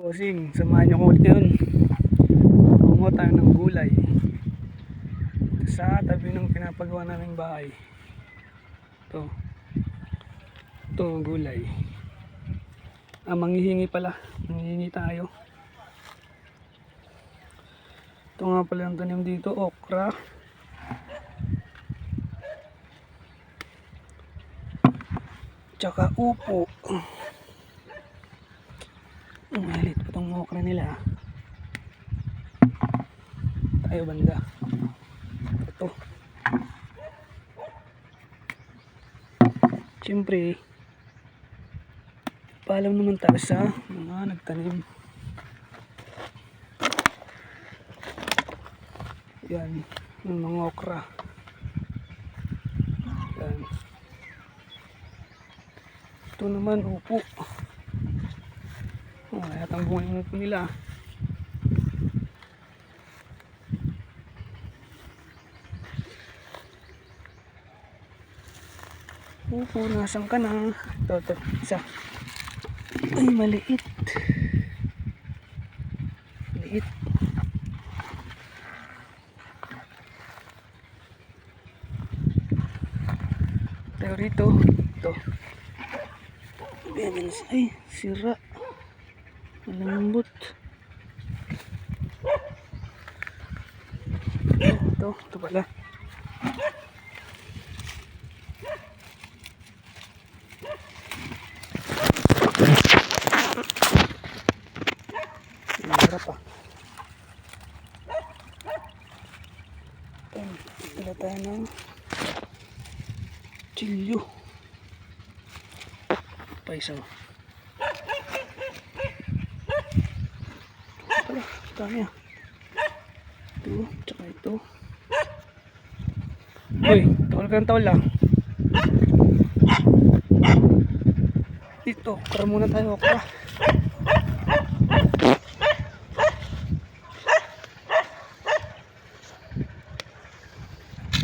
Bossing, samahan niyo ko ulit yun. Kumuha tayo ng gulay sa tabi ng pinapagawa naming bahay. Ito gulay. Manghihingi pala. Manghihingi tayo. Ito nga pala ang tanim dito, okra. Tsaka upo. Malit pa itong okra nila. Tayo banda. Ito. Siyempre, paalam naman tayo sa mga nagtanim. Yan, yung mga okra. Yan. Ito naman, upo. Lahat ang bunga yung upo nila. Upo, nasan ka na? Ito, isa. Ay, maliit. Maliit. Tayo rito. Ito. Ay, sira. Malambot. Ito pala. Hirap ah. Pila tayo ng chilyo. Paisa. Pala, dami ah. Ito, tsaka ito. Uy, tawal lang. Dito, okra muna tayo, okra.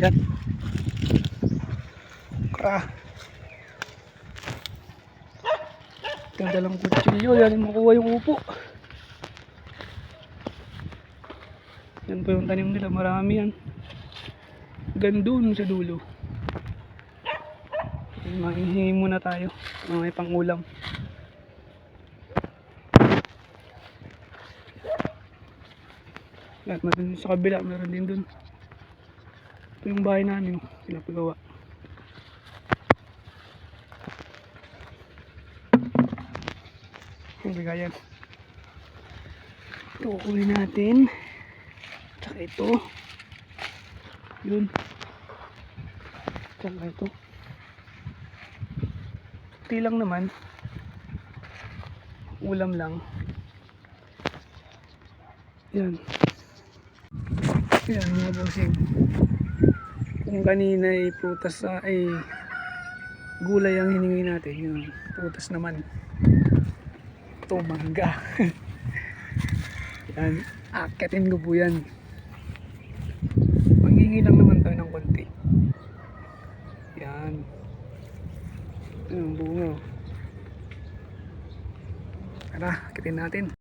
Yan. Okra. Ito yung dalang kutsilyo, yan yung makuha yung upo. Yan po yung tanim nila, marami yan. Gandun sa dulo. Mahihingi muna tayo may pangulam. Lahat natin sa kabila, meron din dun. Ito yung bahay namin, pinapagawa. Yung bigayan. Ito kukunin natin. Tsaka ito. Yun. Tsaka ito. Ito lang naman. Ulam lang. Yan. Yan mga bossing. Kung kanina ay prutas ay gulay ang hiningi natin. Yun. Prutas naman. Ito mangga. Yan. Akitin ko po yan. Manghingi lang naman tayo ng konti. Yan. Ito yung bunga. Tara, akitin natin.